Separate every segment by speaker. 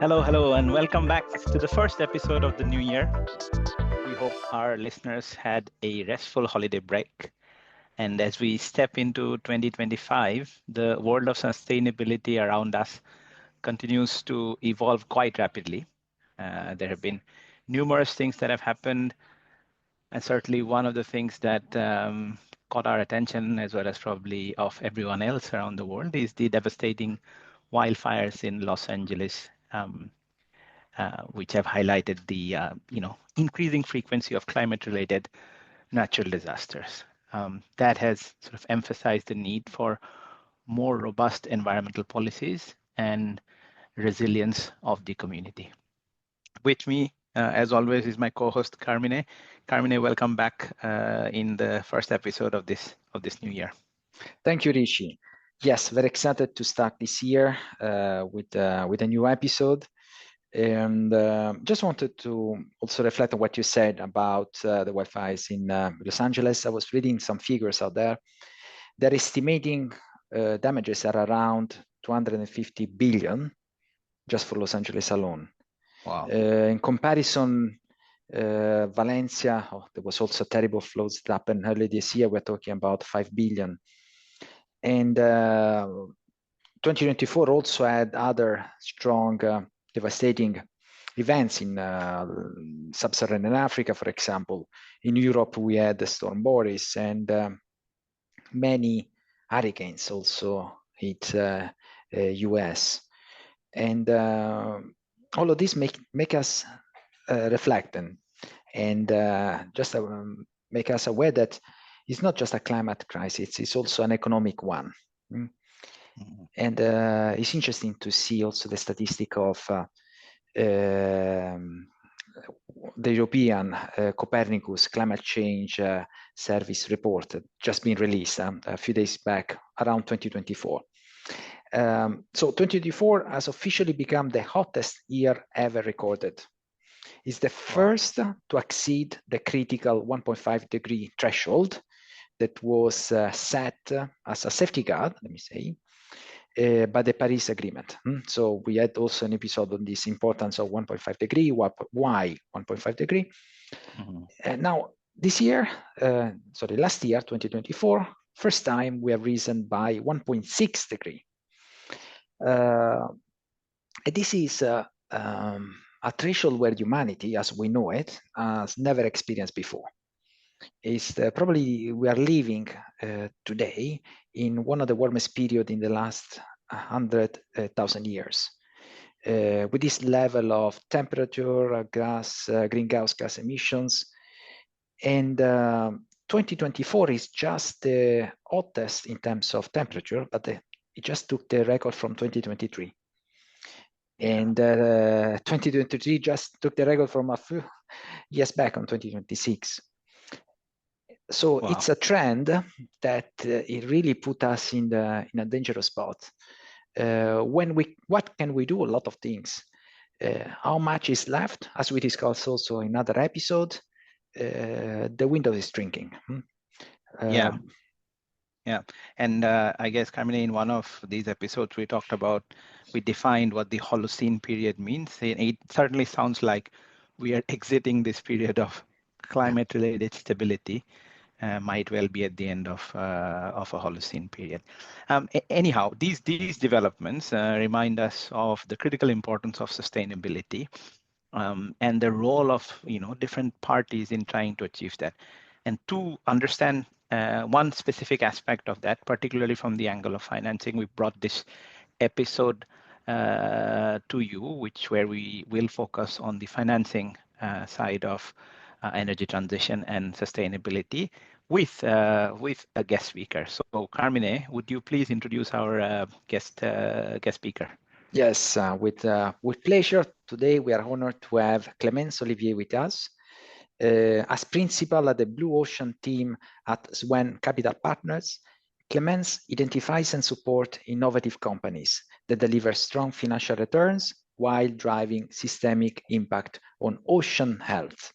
Speaker 1: Hello, and welcome back to the first episode of the new year. We hope our listeners had a restful holiday break. And as we step into 2025, the world of sustainability around us continues to evolve quite rapidly. There have been numerous things that have happened, and certainly one of the things that caught our attention, as well as probably of everyone else around the world, is the devastating wildfires in Los Angeles. Which have highlighted the increasing frequency of climate-related natural disasters. That has sort of emphasized the need for more robust environmental policies and resilience of the community. With me, as always, is my co-host Carmine. Carmine, welcome back in the first episode of this new year.
Speaker 2: Thank you, Rishi. Yes, very excited to start this year with a new episode. And just wanted to also reflect on what you said about the wildfires in Los Angeles. I was reading some figures out there. They're estimating damages are around 250 billion just for Los Angeles alone.
Speaker 1: Wow.
Speaker 2: In comparison, Valencia, there was also terrible floods that happened early this year. We're talking about 5 billion. And 2024 also had other strong devastating events in sub-Saharan Africa, for example. In Europe, we had the storm Boris, and many hurricanes also hit US. And all of this make us reflect and just make us aware that it's not just a climate crisis, it's also an economic one. Mm-hmm. And it's interesting to see also the statistic of the European Copernicus climate change service report just been released a few days back around 2024. So 2024 has officially become the hottest year ever recorded. It's the first to exceed the critical 1.5 degree threshold that was set as a safety guard, let me say, by the Paris Agreement. So we had also an episode on this importance of 1.5 degree, why 1.5 degree. Mm-hmm. And now this year, last year, 2024, first time we have risen by 1.6 degree. This is a threshold where humanity, as we know it, has never experienced before. Is probably we are living today in one of the warmest period in the last 100,000 years. With this level of temperature, greenhouse gas emissions, and 2024 is just the hottest in terms of temperature, but it just took the record from 2023. And 2023 just took the record from a few years back on 2026. So it's a trend that it really put us in a dangerous spot. What can we do? A lot of things. How much is left? As we discussed also in another episode, the window is shrinking.
Speaker 1: Yeah. And I guess, Carmine, in one of these episodes, we defined what the Holocene period means. It certainly sounds like we are exiting this period of climate-related stability. Might well be at the end of a Holocene period. Anyhow, these developments remind us of the critical importance of sustainability and the role of different parties in trying to achieve that. And to understand one specific aspect of that, particularly from the angle of financing, we brought this episode to you, where we will focus on the financing side of energy transition and sustainability with a guest speaker. So, Carmine, would you please introduce our guest speaker?
Speaker 2: Yes, with pleasure. Today we are honored to have Clemence Ollivier with us as principal at the Blue Ocean team at Swen Capital Partners. Clemence identifies and supports innovative companies that deliver strong financial returns while driving systemic impact on ocean health.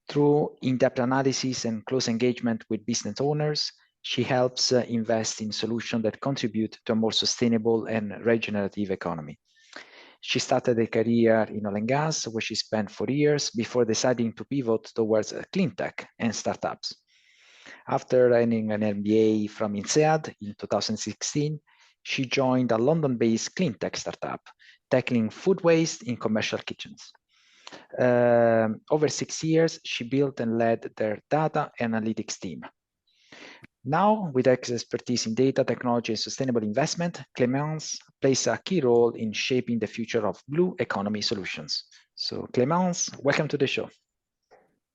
Speaker 2: Through in-depth analysis and close engagement with business owners, she helps invest in solutions that contribute to a more sustainable and regenerative economy. She started a career in oil and gas, where she spent 4 years before deciding to pivot towards Cleantech and startups. After earning an MBA from INSEAD in 2016, she joined a London-based Cleantech startup, tackling food waste in commercial kitchens. Over 6 years, she built and led their data analytics team. Now, with expertise in data, technology, and sustainable investment, Clemence plays a key role in shaping the future of blue economy solutions. So, Clemence, welcome to the show.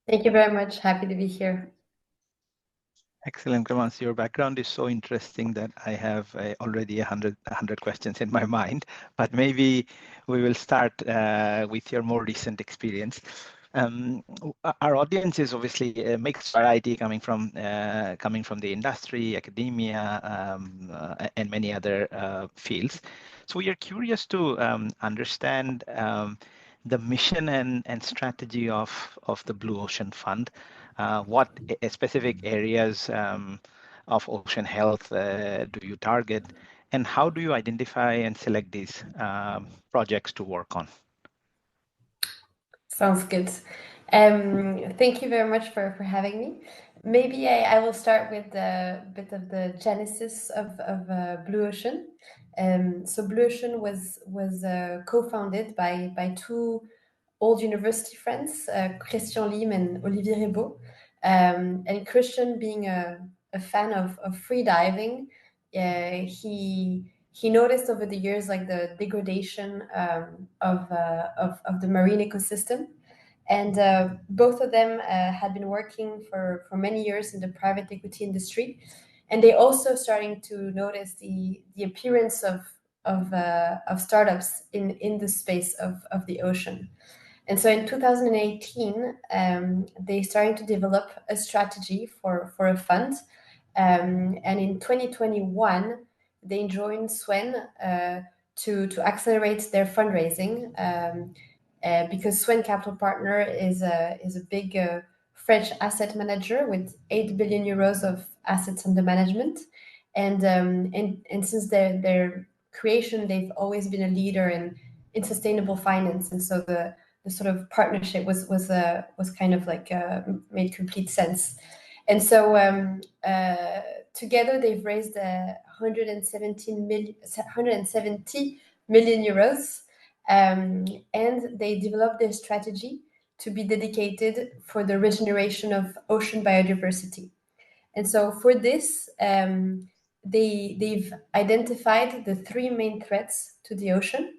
Speaker 3: Thank you very much. Happy to be here.
Speaker 1: Excellent, Clemence. Your background is so interesting that I have already 100 questions in my mind, but maybe we will start with your more recent experience. Our audience is obviously a mixed variety coming from the industry, academia, and many other fields. So we are curious to understand the mission and strategy of the Blue Ocean Fund. What specific areas of ocean health do you target, and how do you identify and select these projects to work on?
Speaker 3: Sounds good. Thank you very much for having me. Maybe I will start with a bit of the genesis of Blue Ocean. So Blue Ocean was co-founded by two old university friends, Christian Lim and Olivier Rebaud. And Christian, being a fan of free diving, he noticed over the years like the degradation of the marine ecosystem. And both of them had been working for many years in the private equity industry. And they also starting to notice the appearance of startups in the space of the ocean. And so in 2018, they started to develop a strategy for a fund. And in 2021, they joined Swen to accelerate their fundraising because Swen Capital Partner is a big French asset manager with 8 billion euros of assets under management. And since their creation, they've always been a leader in sustainable finance. And so the sort of partnership was kind of like made complete sense. And so together they've raised 170 million euros, and they developed their strategy to be dedicated for the regeneration of ocean biodiversity. And so for this, they've identified the three main threats to the ocean: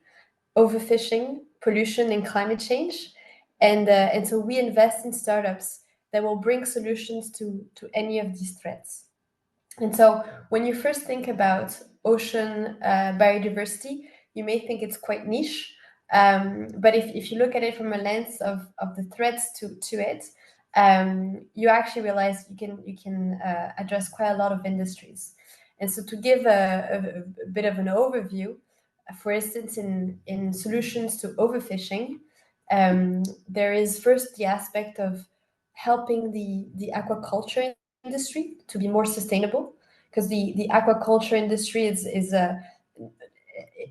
Speaker 3: overfishing, pollution, and climate change. And so we invest in startups that will bring solutions to any of these threats. And so when you first think about ocean biodiversity, you may think it's quite niche. But if you look at it from a lens of the threats to it, you actually realize you can address quite a lot of industries. And so to give a bit of an overview, for instance, in solutions to overfishing, there is first the aspect of helping the aquaculture industry to be more sustainable, because the aquaculture industry is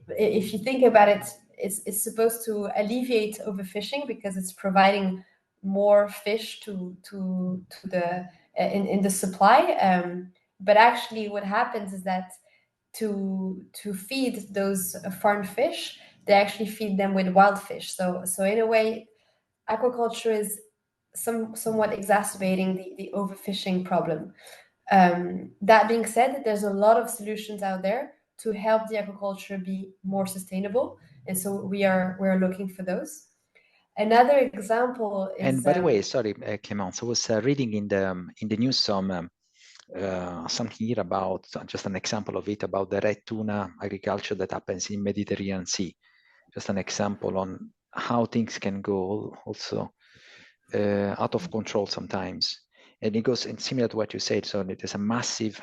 Speaker 3: if you think about it, it's supposed to alleviate overfishing because it's providing more fish to the in the supply. But actually, what happens is that to feed those farmed fish, they actually feed them with wild fish. So in a way, aquaculture is somewhat exacerbating the overfishing problem. That being said, there's a lot of solutions out there to help the aquaculture be more sustainable, and so we're looking for those. Another example is.
Speaker 2: And by the way, sorry, Clemence, I was reading in the news something here about just an example of it, about the red tuna agriculture that happens in Mediterranean Sea. Just an example on how things can go also out of control sometimes. And it goes in similar to what you said. So there's a massive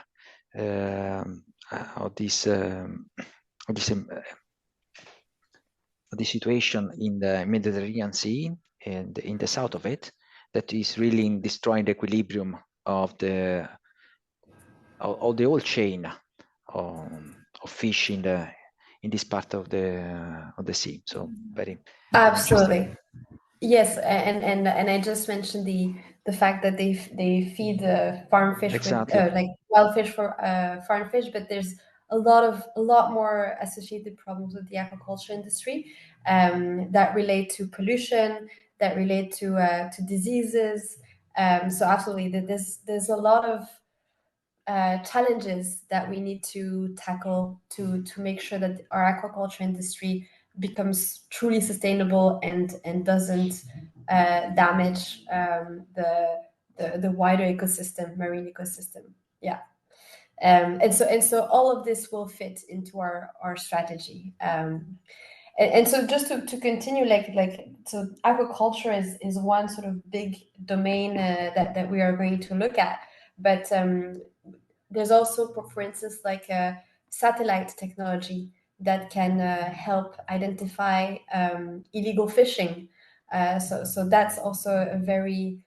Speaker 2: this situation in the Mediterranean Sea and in the south of it that is really destroying the equilibrium of the whole chain of fish in in this part of the sea. So very
Speaker 3: Absolutely. Yes, and I just mentioned the fact that they feed farm fish
Speaker 2: Exactly.
Speaker 3: with like wild fish for farm fish, but there's a lot more associated problems with the aquaculture industry that relate to pollution, that relate to diseases. So absolutely, there's a lot of challenges that we need to tackle to make sure that our aquaculture industry becomes truly sustainable and doesn't damage the wider ecosystem, marine ecosystem. Yeah. And so all of this will fit into our strategy. And so just to continue, so aquaculture is one sort of big domain that we are going to look at, but there's also, for instance, like a satellite technology that can help identify illegal fishing. So that's also a very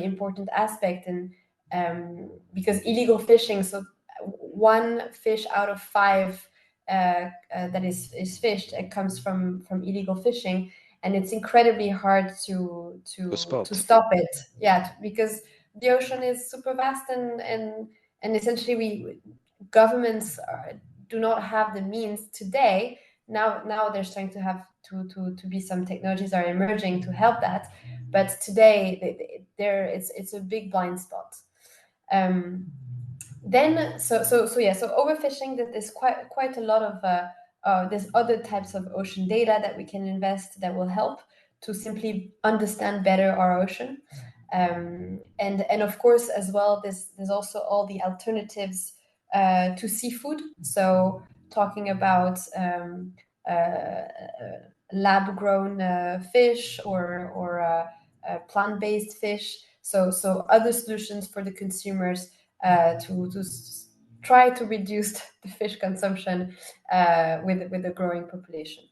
Speaker 3: important aspect, and because illegal fishing, so one fish out of five that is fished, it comes from illegal fishing, and it's incredibly hard to stop it. Yeah, because the ocean is super vast, and essentially governments do not have the means today. Now they're starting to have to be some technologies are emerging to help that, but today it's a big blind spot. Then so overfishing, that there's quite a lot of there's other types of ocean data that we can invest that will help to simply understand better our ocean. And of course as well, there's also all the alternatives to seafood. So talking about lab grown fish or plant-based fish. So other solutions for the consumers to try to reduce the fish consumption with the growing population.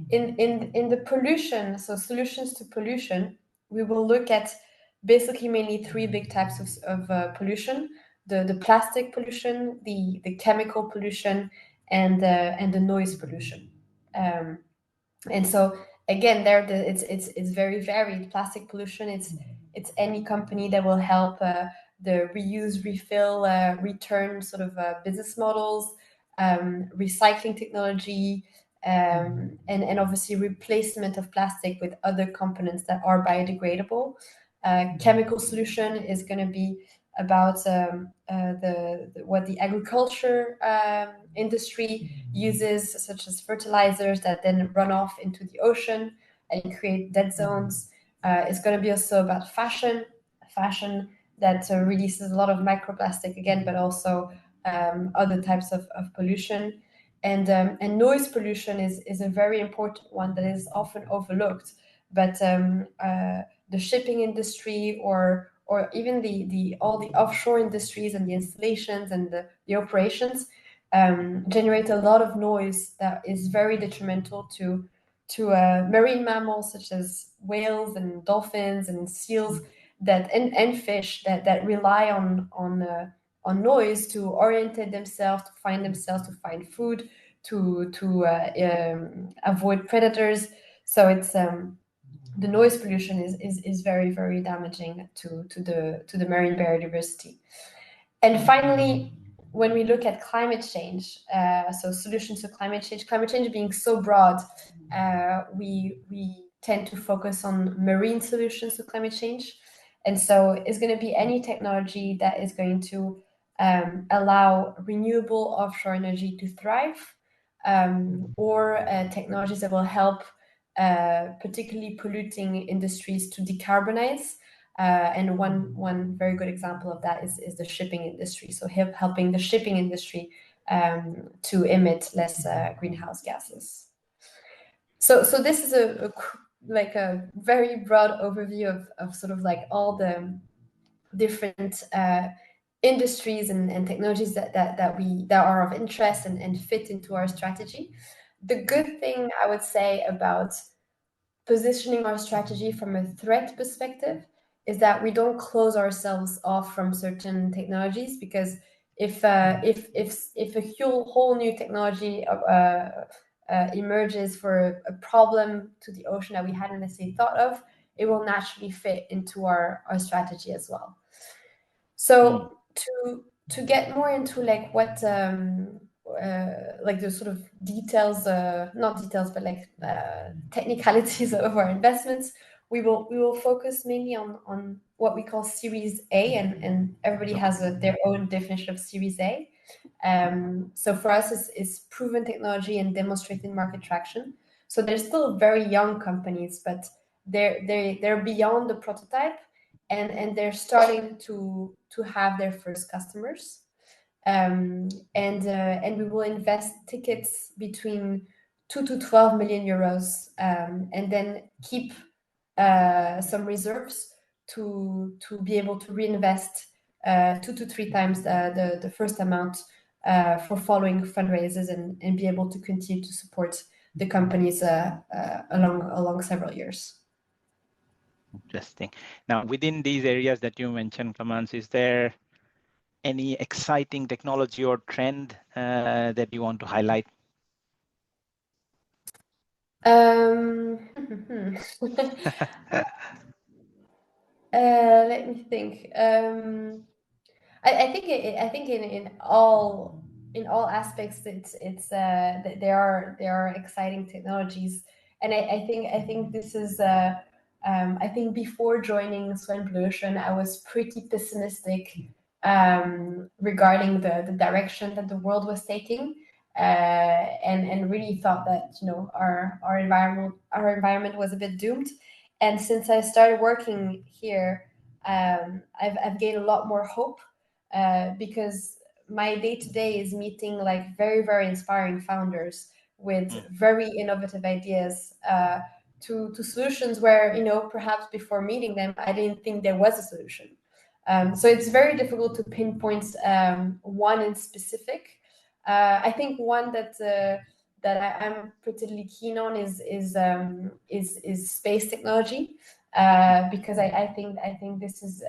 Speaker 3: In the pollution, so solutions to pollution, we will look at basically mainly three big types of pollution: the plastic pollution, the chemical pollution, and the noise pollution. And so again, it's very varied. Plastic pollution, it's any company that will help the reuse, refill, return sort of business models, recycling technology, and obviously replacement of plastic with other components that are biodegradable. Chemical solution is going to be about what the agriculture industry uses, such as fertilizers that then run off into the ocean and create dead zones. It's going to be also about fashion that releases a lot of microplastic again, but also other types of pollution. And noise pollution is a very important one that is often overlooked. But the shipping industry or even all the offshore industries and the installations and the operations generate a lot of noise that is very detrimental to marine mammals such as whales and dolphins and seals and fish that rely on noise to orientate themselves, to find food, to avoid predators. So it's the noise pollution is very, very damaging to the marine biodiversity. And finally, when we look at climate change, so solutions to climate change being so broad, we tend to focus on marine solutions to climate change. And so it's going to be any technology that is going to allow renewable offshore energy to thrive, or technologies that will help particularly polluting industries to decarbonize. And one very good example of that is the shipping industry. So helping the shipping industry to emit less greenhouse gases. So this is a very broad overview of sort of like all the different industries and technologies that are of interest and fit into our strategy. The good thing I would say about positioning our strategy from a threat perspective is that we don't close ourselves off from certain technologies, because if a whole new technology emerges for a problem to the ocean that we hadn't necessarily thought of, it will naturally fit into our strategy as well. So to get more into like what like the sort of details, not details, but like technicalities of our investments, we will focus mainly on what we call Series A, and everybody has their own definition of Series A. So for us, it's proven technology and demonstrated market traction. So they're still very young companies, but they're beyond the prototype, and they're starting to have their first customers. And we will invest tickets between 2 to 12 million euros, and then keep some reserves to be able to reinvest 2 to 3 times the first amount for following fundraisers, and be able to continue to support the companies along several years.
Speaker 1: Interesting. Now, within these areas that you mentioned, Clemence, is there any exciting technology or trend that you want to highlight?
Speaker 3: Let me think. I think in all aspects, there are exciting technologies, and I think this is I think before joining Swen Blue Ocean, I was pretty pessimistic regarding the direction that the world was taking, and really thought that our environment was a bit doomed. And since I started working here, I've gained a lot more hope, because my day-to-day is meeting like very, very inspiring founders with very innovative ideas to solutions where, perhaps before meeting them, I didn't think there was a solution. So it's very difficult to pinpoint one in specific. I think one that I'm particularly keen on is space technology, because I think this is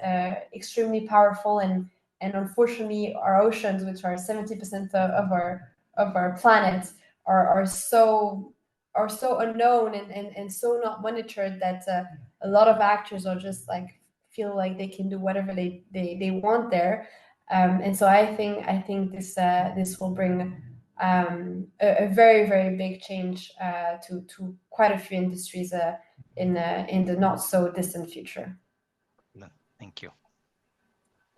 Speaker 3: extremely powerful, and unfortunately our oceans, which are 70% of our planet, are so unknown and so not monitored that a lot of actors are just like feel like they can do whatever they want there, and so I think this will bring a very, very big change to quite a few industries in the not so distant future.
Speaker 1: Thank you.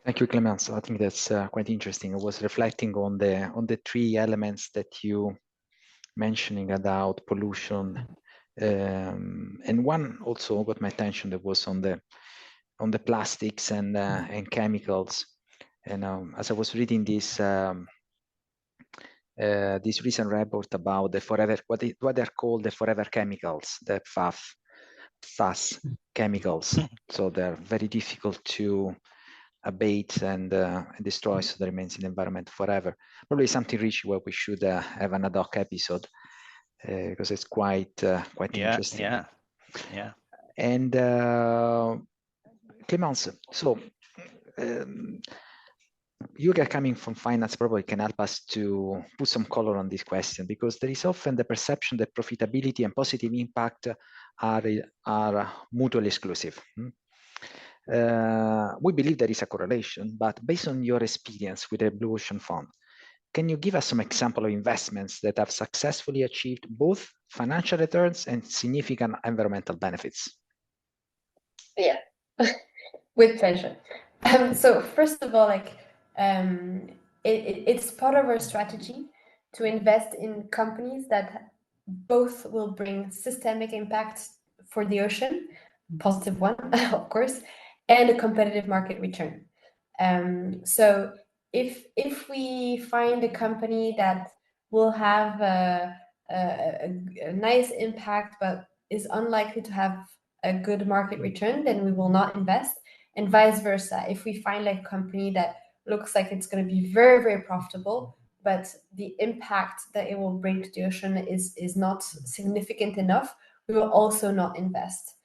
Speaker 2: Thank you, Clemence. I think that's quite interesting. I was reflecting on the 3 elements that you mentioning about pollution, and one also got my attention that was on the plastics and chemicals. And as I was reading this recent report about the forever, what they're called the forever chemicals, the FAS chemicals. So they're very difficult to abate and destroy, so that remains in the environment forever. Probably something rich where we should have an ad hoc episode, because it's quite interesting.
Speaker 1: Yeah.
Speaker 2: And Clemence, so you guys coming from finance probably can help us to put some color on this question, because there is often the perception that profitability and positive impact are mutually exclusive. We believe there is a correlation, but based on your experience with the Blue Ocean Fund, can you give us some example of investments that have successfully achieved both financial returns and significant environmental benefits?
Speaker 3: Yeah, with pleasure. So first of all, it's part of our strategy to invest in companies that both will bring systemic impact for the ocean, positive one, of course, and a competitive market return. So if we find a company that will have a nice impact but is unlikely to have a good market return, then we will not invest, and vice versa. If we find a company that looks like it's going to be very, very profitable, but the impact that it will bring to the ocean is not significant enough, we will also not invest.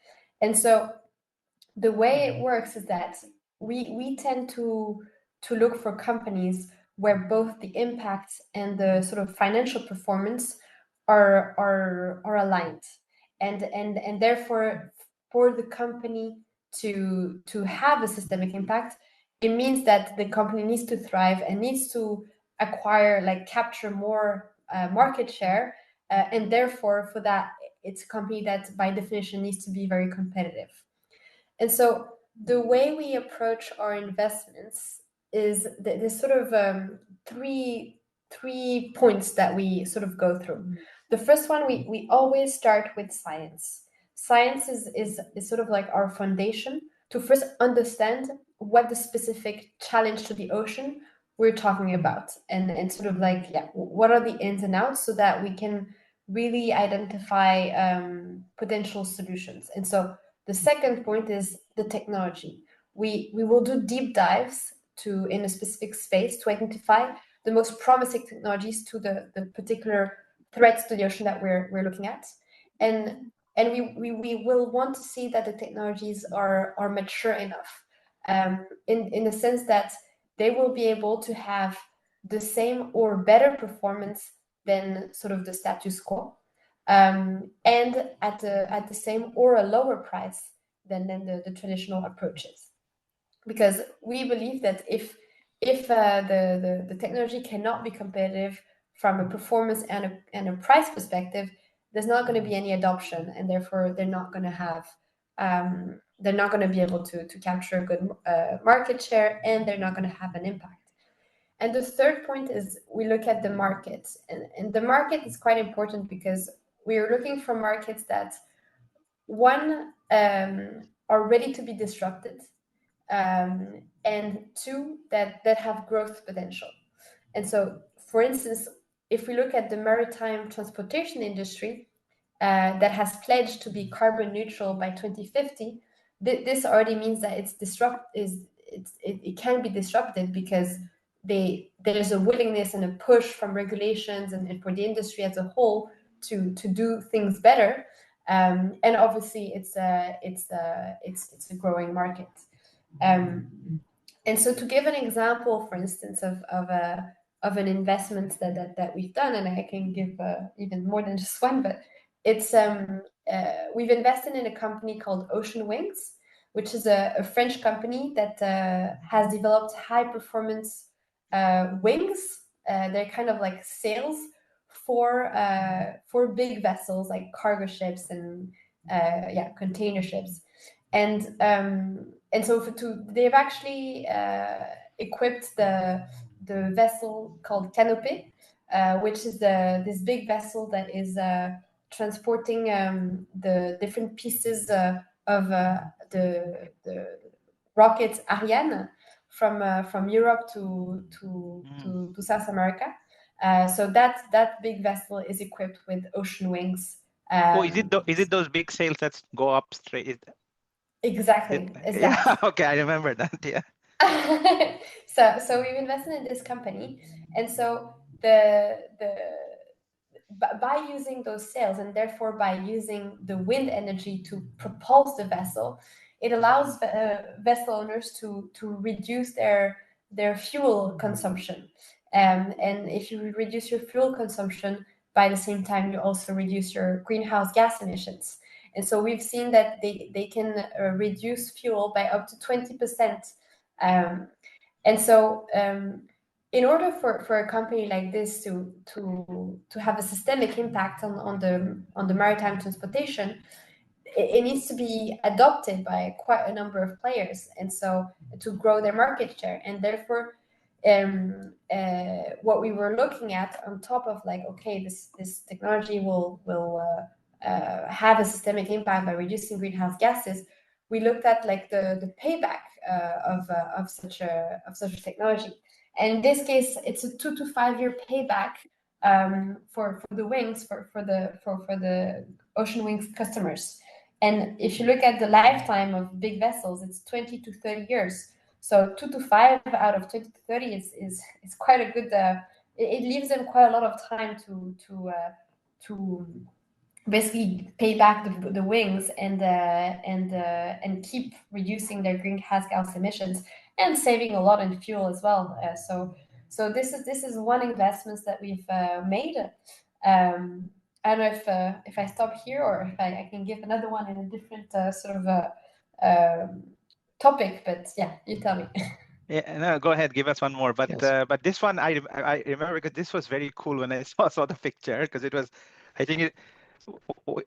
Speaker 3: And so the way it works is that we tend to look for companies where both the impact and the sort of financial performance are aligned, and therefore for the company to have a systemic impact, it means that the company needs to thrive and needs to acquire, like capture more market share, and therefore for that it's a company that by definition needs to be very competitive. And so the way we approach our investments is there's sort of three points that we sort of go through. The first one, we always start with science. Science is sort of like our foundation to first understand what the specific challenge to the ocean we're talking about, and sort of like, yeah, what are the ins and outs, so that we can really identify potential solutions. And so the second point is the technology. We will do deep dives in a specific space to identify the most promising technologies to the particular threats to the ocean that we're looking at, and we will want to see that the technologies are mature enough, in the sense that they will be able to have the same or better performance than sort of the status quo, and at the same or a lower price than the traditional approaches. Because we believe that if the technology cannot be competitive from a performance and a price perspective, there's not going to be any adoption, and therefore they're not going to have they're not going to be able to capture a good market share, and they're not going to have an impact. And the third point is we look at the market, and the market is quite important because we are looking for markets that, one, are ready to be disrupted, and two, that have growth potential. And so, for instance, if we look at the maritime transportation industry that has pledged to be carbon neutral by 2050, this already means that it can be disrupted, because there's a willingness and a push from regulations and for the industry as a whole to do things better, and obviously it's a growing market. And so, to give an example, for instance, of an investment that we've done, and I can give even more than just one, but it's we've invested in a company called Ocean Wings, which is a French company that has developed high performance wings. They're kind of like sails for big vessels like cargo ships and container ships. And so they've actually equipped the vessel called Canopée, which is this big vessel that is transporting the different pieces of the rocket Ariane from Europe to South America. So that big vessel is equipped with Ocean Wings.
Speaker 1: Is it those big sails that go up straight?
Speaker 3: Exactly.
Speaker 1: Yeah. Okay, I remember that. Yeah.
Speaker 3: So we've invested in this company, and so by using those sails, and therefore by using the wind energy to propulse the vessel, it allows vessel owners to reduce their fuel consumption. And if you reduce your fuel consumption, by the same time you also reduce your greenhouse gas emissions. And so we've seen that they can reduce fuel by up to 20%. And so in order for a company like this to have a systemic impact on the maritime transportation, it needs to be adopted by quite a number of players, and so to grow their market share. And therefore what we were looking at on top of, like, okay, this technology will have a systemic impact by reducing greenhouse gases, we looked at like the payback of such a technology. And in this case, it's a 2 to 5 year payback for the wings for the Ocean Wings customers. And if you look at the lifetime of big vessels, it's 20 to 30 years. So 2 to 5 out of 20 to 30 is quite a good. It leaves them quite a lot of time to basically pay back the wings and keep reducing their greenhouse gas emissions and saving a lot in fuel as well. So this is one investment that we've made. I don't know if I stop here or if I can give another one in a different sort of topic, but yeah, you tell me.
Speaker 1: Yeah, no, go ahead, give us one more. But
Speaker 2: Yes.
Speaker 1: but this one I remember because this was very cool when I saw the picture, because it was, I think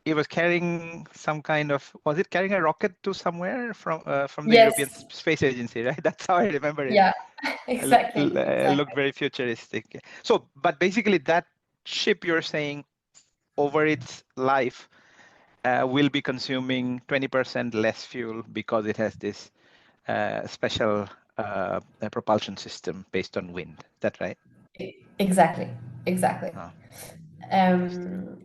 Speaker 1: it was carrying some kind of, was it carrying a rocket to somewhere from the European
Speaker 3: Yes.
Speaker 1: Space Agency, right? That's how I remember it.
Speaker 3: Yeah. Exactly.
Speaker 1: Looked very futuristic. So, but basically that ship, you're saying, over its life will be consuming 20% less fuel because it has this special propulsion system based on wind. Is that right?
Speaker 3: Exactly. Exactly.
Speaker 1: Oh,
Speaker 3: Um,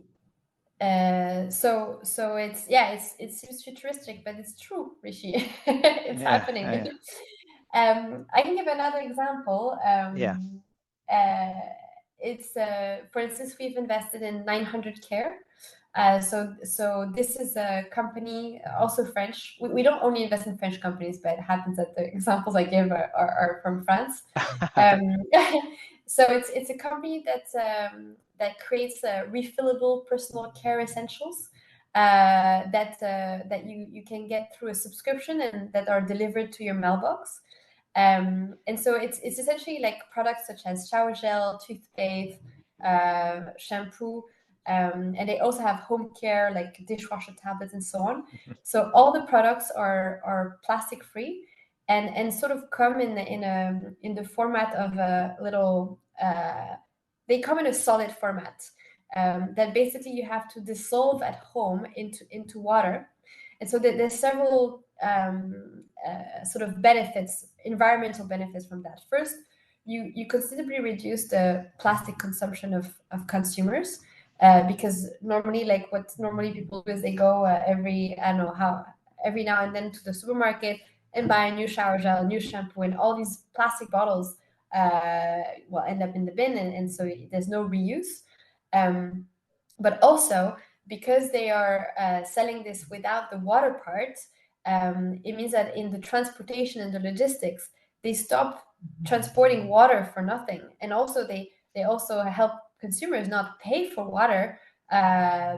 Speaker 3: so it's, yeah, it seems futuristic, but it's true, Rishi. It's happening.
Speaker 1: yeah.
Speaker 3: I can give another example.
Speaker 1: Yeah.
Speaker 3: It's for instance, we've invested in 900 Care. So this is a company, also French. We don't only invest in French companies, but it happens that the examples I give are from France. So it's a company that creates refillable personal care essentials that you can get through a subscription and that are delivered to your mailbox. And so it's essentially like products such as shower gel, toothpaste, shampoo, and they also have home care like dishwasher tablets and so on. So all the products are plastic free and sort of come in the format of a little. They come in a solid format that basically you have to dissolve at home into water, and so there's several sort of benefits, environmental benefits from that. First, you considerably reduce the plastic consumption of consumers. Because normally, like what normally people do is they go every, I don't know how, every now and then to the supermarket and buy a new shower gel, a new shampoo, and all these plastic bottles will end up in the bin, and so there's no reuse. But also, because they are selling this without the water part, it means that in the transportation and the logistics, they stop transporting water for nothing, and also they also help consumers not pay for water,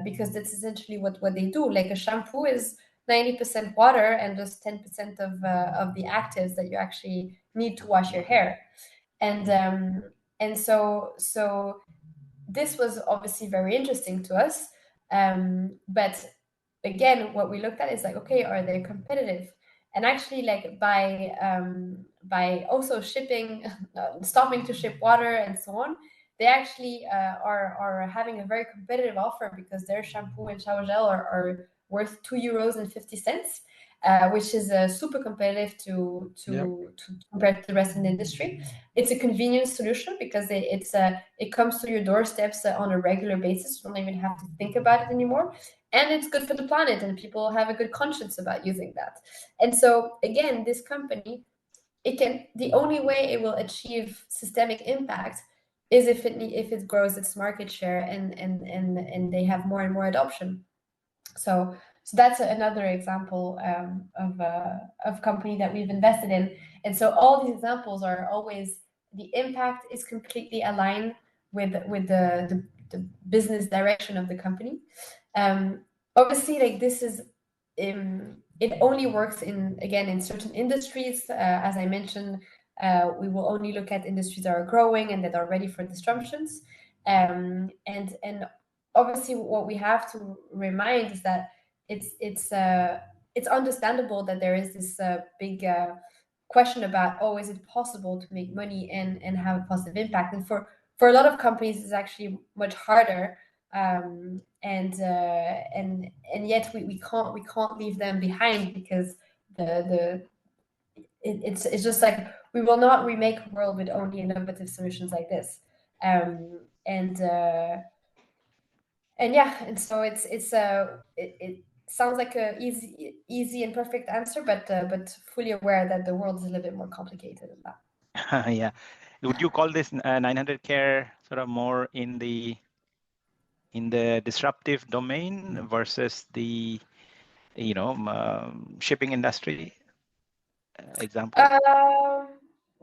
Speaker 3: because that's essentially what they do. Like a shampoo is 90% water and just 10% of the actives that you actually need to wash your hair. And so this was obviously very interesting to us. But again, what we looked at is like, okay, are they competitive? And actually, like by also shipping, stopping to ship water and so on, they actually are having a very competitive offer, because their shampoo and shower gel are worth €2.50, which is super competitive to compared to the rest of the industry. It's a convenient solution because it comes to your doorsteps on a regular basis. You don't even have to think about it anymore, and it's good for the planet, and people have a good conscience about using that. And so again, this company, the only way it will achieve systemic impact is if it grows its market share and they have more and more adoption. So that's another example of company that we've invested in. And so all these examples are always, the impact is completely aligned with the business direction of the company. Obviously, like this is it only works in certain industries. As I mentioned, we will only look at industries that are growing and that are ready for disruptions. And obviously, what we have to remind is that it's understandable that there is this big question about, oh, is it possible to make money and have a positive impact? And for a lot of companies, it's actually much harder. And yet we can't leave them behind, because it's just like, we will not remake a world with only innovative solutions like this. And yeah, and so it sounds like a easy and perfect answer, but fully aware that the world is a little bit more complicated than that.
Speaker 1: Yeah. Would you call this 900 Care sort of more in the disruptive domain versus the shipping industry example?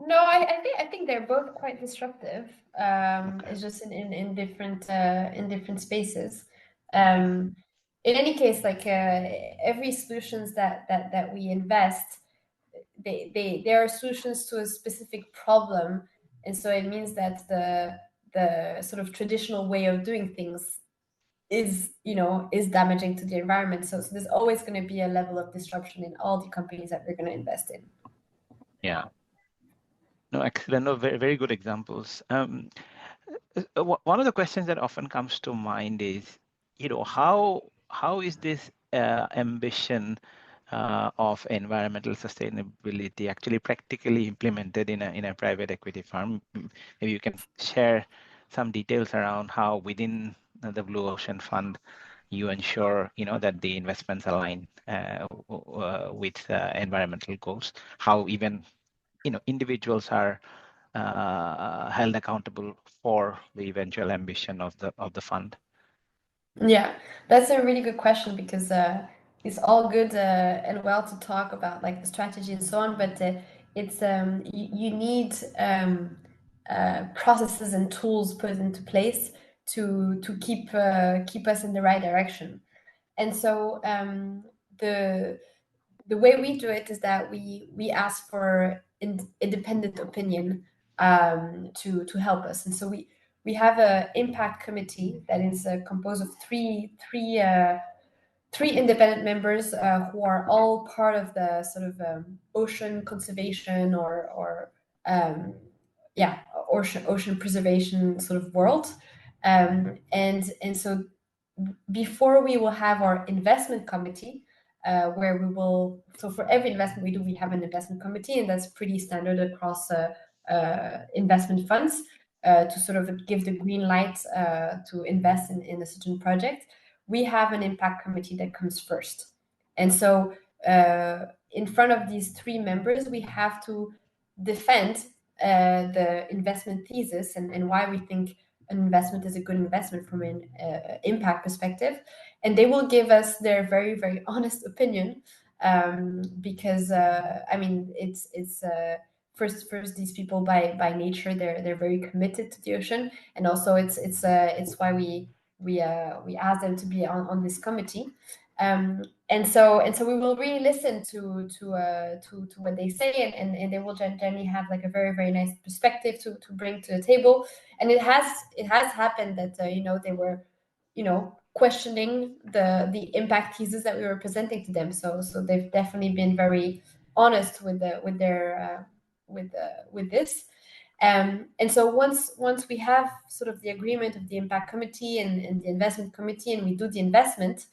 Speaker 3: No, I think they're both quite disruptive.
Speaker 1: Okay.
Speaker 3: It's just in different spaces. In any case, like every solutions that we invest, they are solutions to a specific problem, and so it means that the sort of traditional way of doing things is damaging to the environment. So there's always going to be a level of disruption in all the companies that we're going to invest in.
Speaker 1: Yeah. No, excellent. No, very, very good examples. One of the questions that often comes to mind is, how is this ambition of environmental sustainability actually practically implemented in a private equity firm? Maybe you can share some details around how within the Blue Ocean Fund you ensure that the investments align with environmental goals. How even individuals are held accountable for the eventual ambition of the fund?
Speaker 3: Yeah, that's a really good question, because it's all good and well to talk about like the strategy and so on, but it's you need processes and tools put into place to keep us in the right direction. And so the way we do it is that we ask for independent opinion to help us. And so we have an impact committee that is composed of three independent members who are all part of the sort of ocean conservation or ocean preservation sort of world. And so before we will have our investment committee, where we will, so for every investment we do, we have an investment committee, and that's pretty standard across investment funds, to sort of give the green light to invest in a certain project. We have an impact committee that comes first. And so in front of these three members, we have to defend the investment thesis and why we think an investment is a good investment from an impact perspective. And they will give us their very, very honest opinion, because I mean, it's first these people by nature, they're very committed to the ocean, and also it's why we ask them to be on this committee. And so we will really listen to what they say, and they will generally have like a very, very nice perspective to bring to the table. And it has happened that they were questioning the impact thesis that we were presenting to them. So they've definitely been very honest with this. And so once we have sort of the agreement of the impact committee and the investment committee, and we do the investment,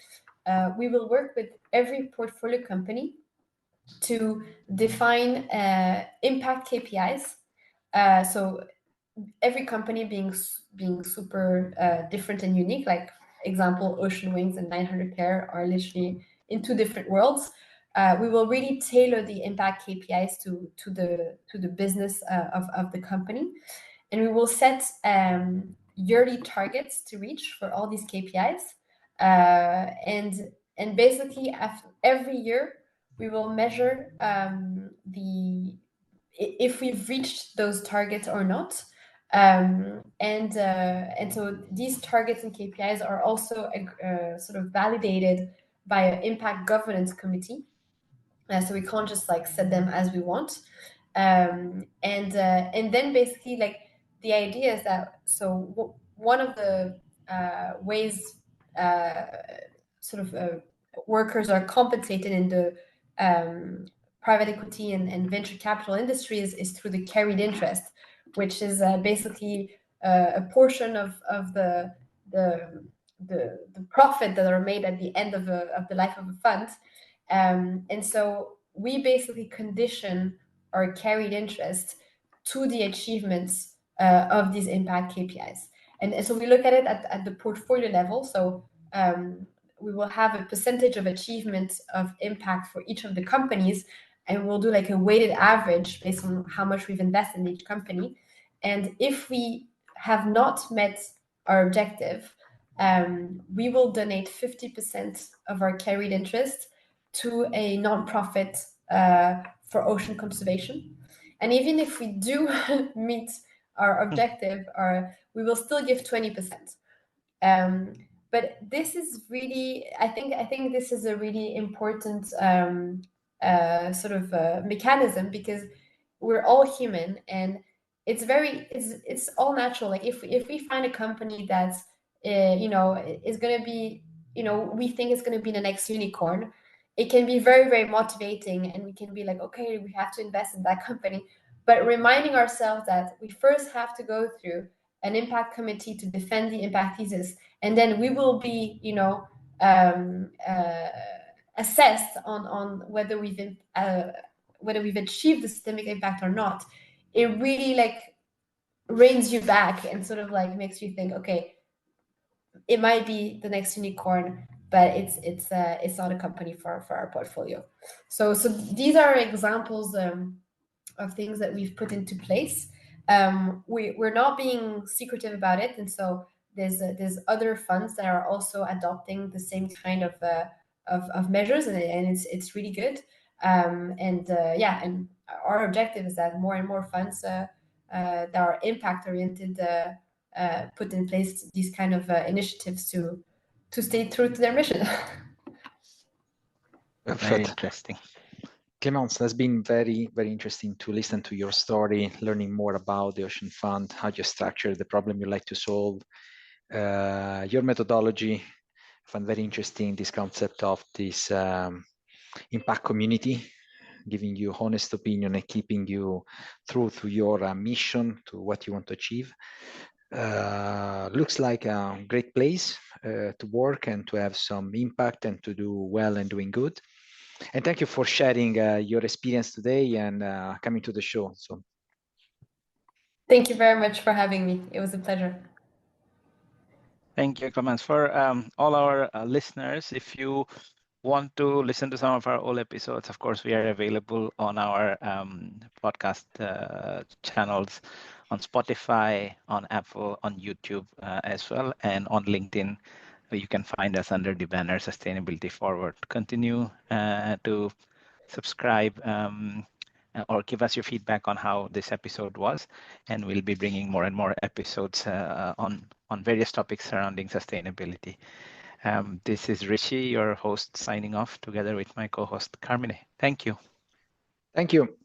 Speaker 3: we will work with every portfolio company to define impact KPIs. So every company being super different and unique, like example, Ocean Wings and 900 Pair are literally in two different worlds. We will really tailor the impact KPIs to the business of the company, and we will set yearly targets to reach for all these KPIs. And basically, after every year, we will measure if we've reached those targets or not. And so these targets and KPIs are also sort of validated by an impact governance committee. So we can't just like set them as we want. And then basically, like, the idea is that, so one of the ways sort of workers are compensated in the private equity and venture capital industry is through the carried interest, which is basically a portion of the profit that are made at the end of the life of a fund. And so we basically condition our carried interest to the achievements of these impact KPIs. And so we look at it at the portfolio level. So we will have a percentage of achievement of impact for each of the companies, and we'll do like a weighted average based on how much we've invested in each company. And if we have not met our objective, we will donate 50% of our carried interest to a nonprofit for ocean conservation. And even if we do meet our objective, we will still give 20%. But this is really, I think this is a really important sort of mechanism, because we're all human, and it's all natural. Like if we find a company that's is going to be, we think it's going to be the next unicorn, it can be very, very motivating, and we can be like, okay, we have to invest in that company. But reminding ourselves that we first have to go through an impact committee to defend the impact thesis, and then we will be assessed on whether we've achieved the systemic impact or not. It really like reins you back and sort of like makes you think, okay, it might be the next unicorn, but it's not a company for our portfolio. So these are examples of things that we've put into place. We're not being secretive about it, and so there's other funds that are also adopting the same kind of measures, and it's really good. And our objective is that more and more funds that are impact oriented put in place these kind of initiatives to stay true to their mission.
Speaker 1: Very interesting.
Speaker 2: Clemence, that's been very, very interesting to listen to your story, learning more about the Ocean Fund, how you structure the problem you like to solve, your methodology. I find very interesting this concept of this impact community, giving you honest opinion and keeping you true to your mission, to what you want to achieve. Looks like a great place to work and to have some impact and to do well and doing good. And thank you for sharing your experience today and coming to the show. So,
Speaker 3: thank you very much for having me. It was a pleasure.
Speaker 1: Thank you, Clemence. For all our listeners, if you want to listen to some of our old episodes, of course, we are available on our podcast channels on Spotify, on Apple, on YouTube as well, and on LinkedIn. You can find us under the banner Sustainability Forward. Continue to subscribe or give us your feedback on how this episode was, and we'll be bringing more and more episodes on various topics surrounding sustainability. This is Rishi, your host, signing off together with my co-host Carmine. Thank you.
Speaker 2: Thank you.